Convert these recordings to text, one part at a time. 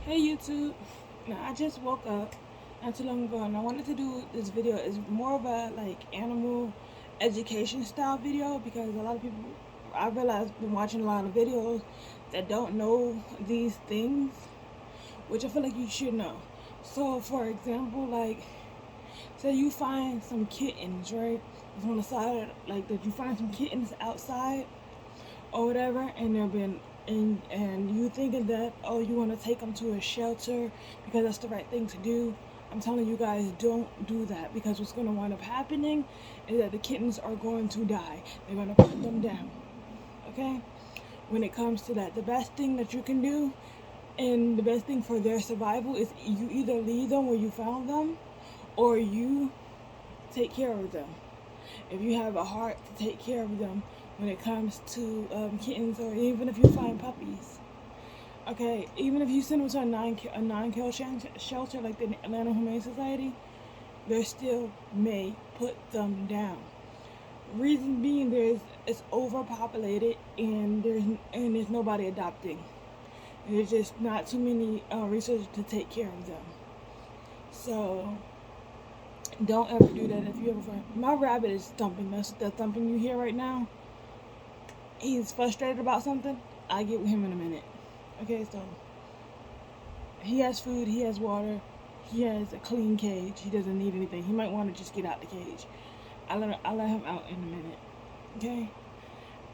Hey YouTube. Now I just woke up not too long ago and I wanted to do this video. It's more of a like animal education style video because a lot of people I realize been watching a lot of videos that don't know these things, which I feel like you should know. So for example, like say you find some kittens, right? It's on the side like that you find some kittens outside or whatever, and they've been and you thinking that, oh, you want to take them to a shelter because that's the right thing to do. I'm telling you guys, don't do that, because what's going to wind up happening is that the kittens are going to die. They're going to put them down. Okay, when it comes to that, the best thing that you can do and the best thing for their survival is you either leave them where you found them or you take care of them. If you have a heart to take care of them when it comes to kittens, or even if you find puppies. Okay, even if you send them to a non-kill shelter like the Atlanta Humane Society, they still may put them down. Reason being, it's overpopulated and there's nobody adopting. There's just not too many resources to take care of them. So don't ever do that. If you ever find my rabbit is thumping, that's the thumping you hear right now. He's frustrated about something. I get with him in a minute. Okay, so he has food, he has water, he has a clean cage. He doesn't need anything. He might want to just get out the cage. I'll let him out in a minute. Okay?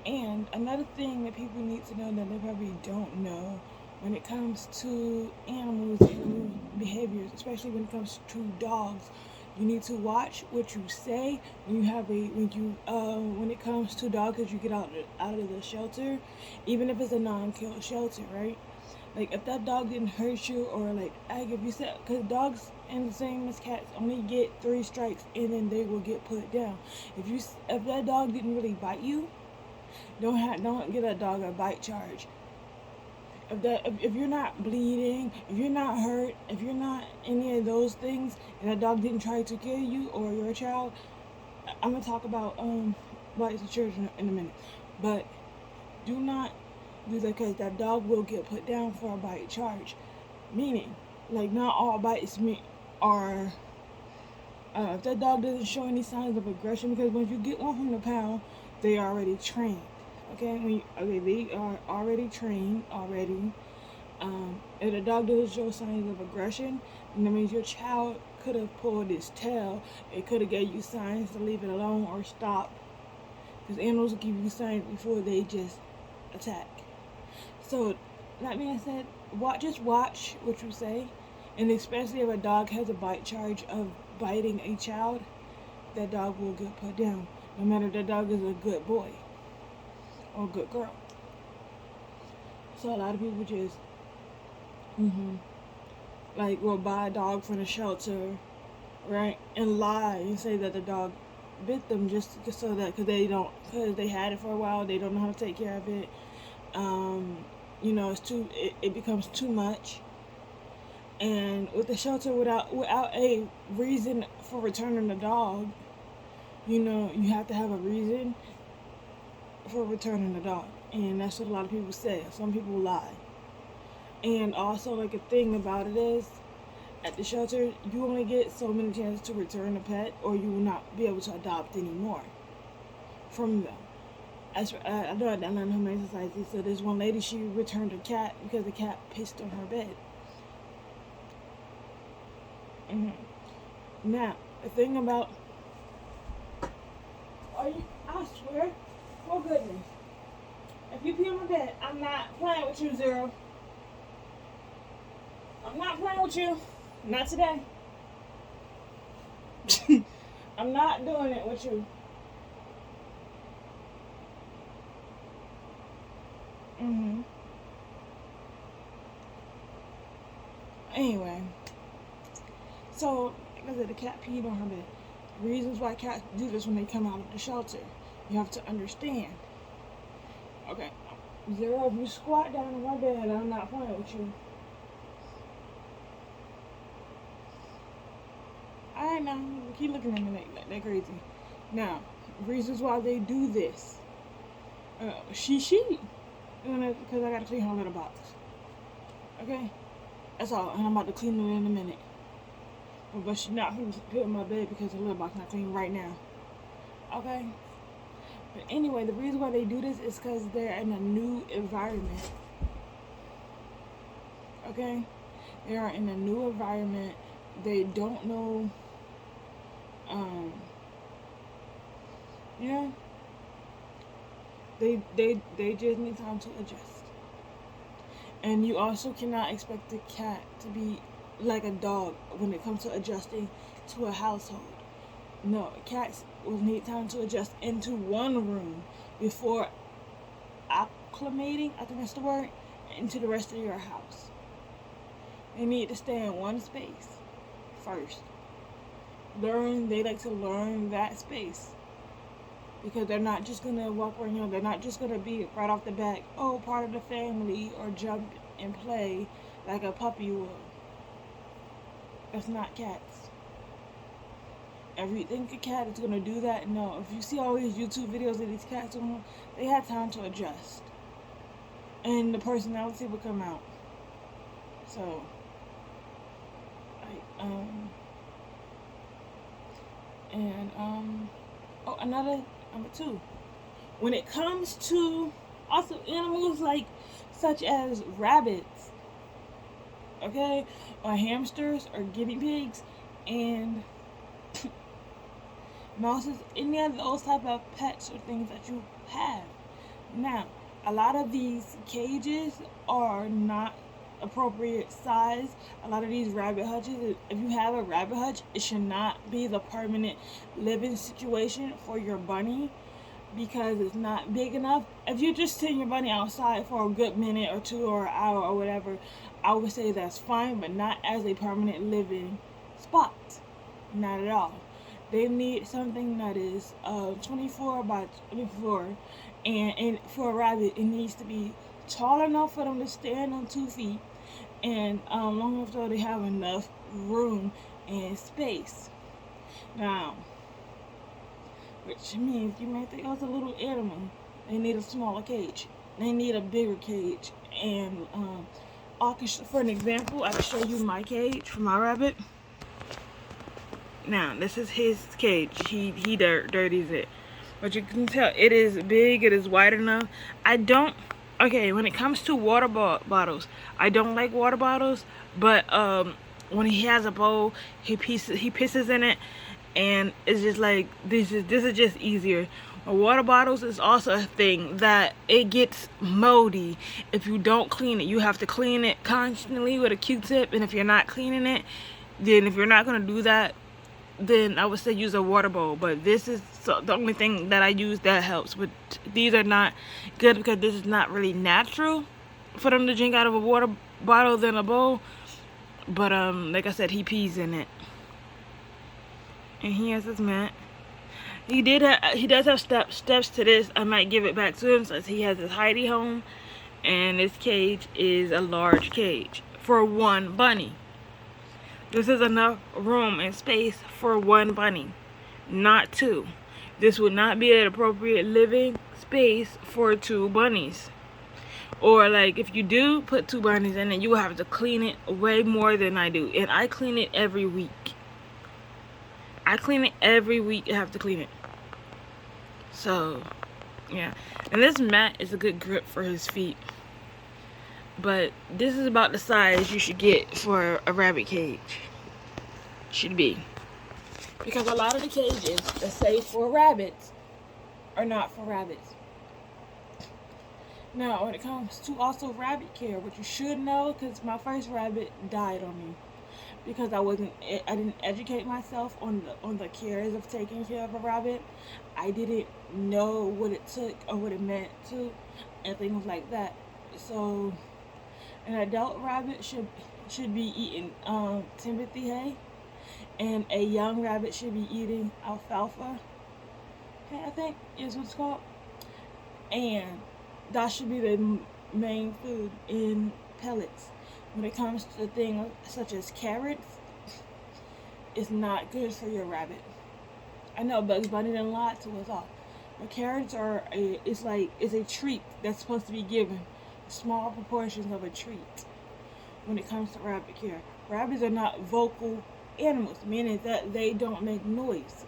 And another thing that people need to know that they probably don't know when it comes to animals and behaviors, especially when it comes to dogs, you need to watch what you say when when it comes to dogs that you get out of the shelter, even if it's a non-kill shelter, right? Like if that dog didn't hurt you, or like if you said, because dogs and the same as cats only get 3 strikes and then they will get put down. If that dog didn't really bite you, don't give that dog a bite charge. If you're not bleeding, if you're not hurt, if you're not any of those things, and that dog didn't try to kill you or your child, I'm gonna talk about bites of children in a minute. But do not do that, because that dog will get put down for a bite charge. Meaning, like, not all bites are. If that dog doesn't show any signs of aggression, because when you get one from the pound, they are already trained. Okay, they are already trained already. If the dog doesn't show signs of aggression, then that means your child could have pulled its tail. It could have gave you signs to leave it alone or stop. Because animals will give you signs before they just attack. So, that being said, just watch what you say. And especially if a dog has a bite charge of biting a child, that dog will get put down. No matter if that dog is a good boy or good girl. So a lot of people just will buy a dog from the shelter, right, and lie and say that the dog bit them just so that because they had it for a while, they don't know how to take care of it. It becomes too much. And with the shelter, without a reason for returning the dog, you have to have a reason for returning the dog. And that's what a lot of people say. Some people lie. And also, like, a thing about it is, at the shelter, you only get so many chances to return a pet, or you will not be able to adopt anymore from them. I know at the Atlanta Humane Society, so there's one lady, she returned a cat because the cat pissed on her bed. Now, the thing about, I swear, for goodness, if you pee on my bed, I'm not playing with you, Zero. I'm not playing with you. Not today. I'm not doing it with you. Anyway, so like I said, the cat peed on her bed. Reasons why cats do this when they come out of the shelter, you have to understand. Okay, Zero, if you squat down on my bed, I'm not playing with you. I know, keep looking at me like that crazy. Now, reasons why they do this. She. Because I gotta clean her litter box. Okay? That's all. And I'm about to clean it in a minute. But she's not going to put in my bed because the litter box not clean right now. Okay? But anyway, the reason why they do this is because they're in a new environment. Okay? They are in a new environment. They don't know, yeah. They just need time to adjust. And you also cannot expect the cat to be like a dog when it comes to adjusting to a household. No, cats will need time to adjust into one room before acclimating, I think that's the word, into the rest of your house. They need to stay in one space first. They like to learn that space. Because they're not just going to walk around, they're not just going to be right off the bat, oh, part of the family, or jump and play like a puppy would. That's not cats. If you think a cat is going to do that, no. If you see all these YouTube videos of these cats, they had time to adjust. And the personality would come out. So, number two. When it comes to also animals such as rabbits, okay, or hamsters or guinea pigs and mouses, any of those type of pets or things that you have. Now, a lot of these cages are not appropriate size. A lot of these rabbit hutches, if you have a rabbit hutch, it should not be the permanent living situation for your bunny because it's not big enough. If you're just sitting your bunny outside for a good minute or two or an hour or whatever, I would say that's fine, but not as a permanent living spot. Not at all. They need something that is 24 by 24, and for a rabbit, it needs to be tall enough for them to stand on 2 feet, and long enough so they have enough room and space. Now, which means you may think, oh, it's a little animal. They need a smaller cage. They need a bigger cage. And for an example, I can show you my cage for my rabbit. Now, this is his cage. He dirties it. But you can tell it is big, it is wide enough. Okay, when it comes to water bottles, I don't like water bottles, but when he has a bowl, he pisses in it, and it's just like, this is just easier. Water bottles is also a thing that it gets moldy if you don't clean it. You have to clean it constantly with a Q-tip, and if you're not cleaning it, then if you're not going to do that, then I would say use a water bowl. But this is the only thing that I use that helps. But these are not good because this is not really natural for them to drink out of a water bottle than a bowl. But like I said, he pees in it, and he has his mat. He does have steps to this. I might give it back to him since he has his hidey home, and this cage is a large cage for one bunny. This is enough room and space for one bunny, not two. This would not be an appropriate living space for 2 bunnies. Or like if you do put 2 bunnies in it, you will have to clean it way more than I do. And I clean it every week. I clean it every week. I have to clean it. So, yeah. And this mat is a good grip for his feet. But this is about the size you should get for a rabbit cage. Should be. Because a lot of the cages that say for rabbits are not for rabbits. Now, when it comes to also rabbit care, what you should know, because my first rabbit died on me. Because I didn't educate myself on the cares of taking care of a rabbit. I didn't know what it took or what it meant to, and things like that. So, an adult rabbit should be eating Timothy hay, and a young rabbit should be eating alfalfa. I think is what it's called, and that should be the main food in pellets. When it comes to things such as carrots, it's not good for your rabbit. I know Bugs Bunny didn't lie to us all, but carrots it's a treat that's supposed to be given, small proportions of a treat. when it comes to rabbit care. Rabbits are not vocal animals, meaning that they don't make noise.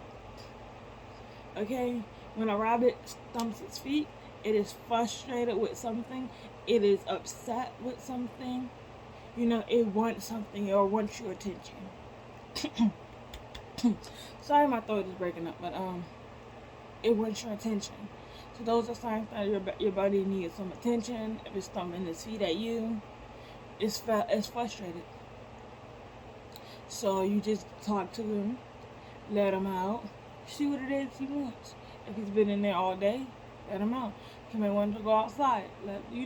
Okay? When a rabbit stumps its feet, it is frustrated with something, it is upset with something, it wants something or wants your attention. Sorry, my throat is breaking up, but it wants your attention. So those are signs that your buddy needs some attention. If it's thumping its feet at you, it's frustrated. So you just talk to him, let him out, see what it is he wants. If he's been in there all day, let him out. He may want to go outside. He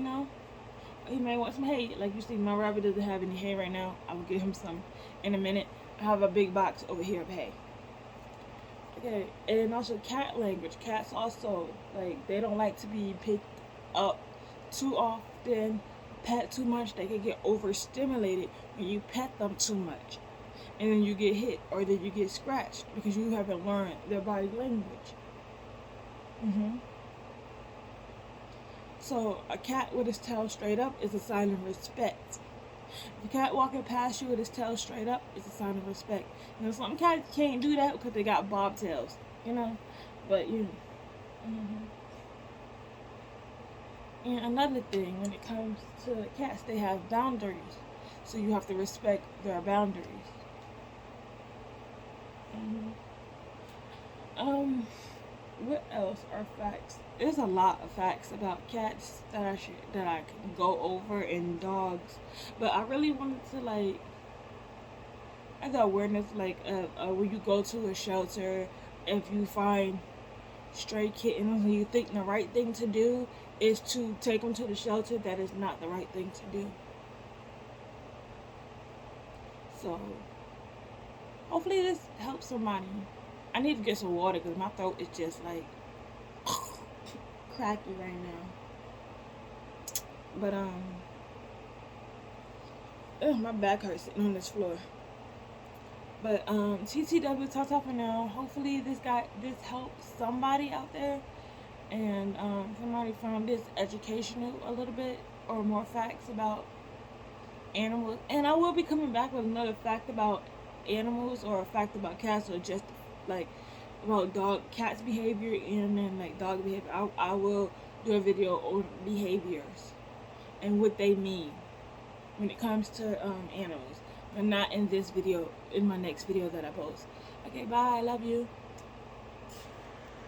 may want some hay. Like you see, my rabbit doesn't have any hay right now. I will get him some in a minute. I have a big box over here of hay. Okay, and also cat language. Cats also, they don't like to be picked up too often, pet too much. They can get overstimulated when you pet them too much. And then you get hit or then you get scratched because you haven't learned their body language. So a cat with his tail straight up is a sign of respect. If a cat walking past you with his tail straight up, it's a sign of respect. Some cats can't do that because they got bobtails, But And another thing, when it comes to cats, they have boundaries, so you have to respect their boundaries. What else are facts? There's a lot of facts about cats that I can go over, and dogs, but I really wanted to I got awareness when you go to a shelter, if you find stray kittens and you think the right thing to do is to take them to the shelter, that is not the right thing to do. So hopefully this helps somebody. I need to get some water because my throat is just cracky right now. But my back hurts sitting on this floor. But TTW, ta for now. Hopefully this helps somebody out there, and somebody found this educational a little bit, or more facts about animals. And I will be coming back with another fact about animals, or a fact about cats, or just about cats behavior, and then dog behavior. I will do a video on behaviors and what they mean when it comes to animals, but not in this video, in my next video that I post. Okay, bye, I love you.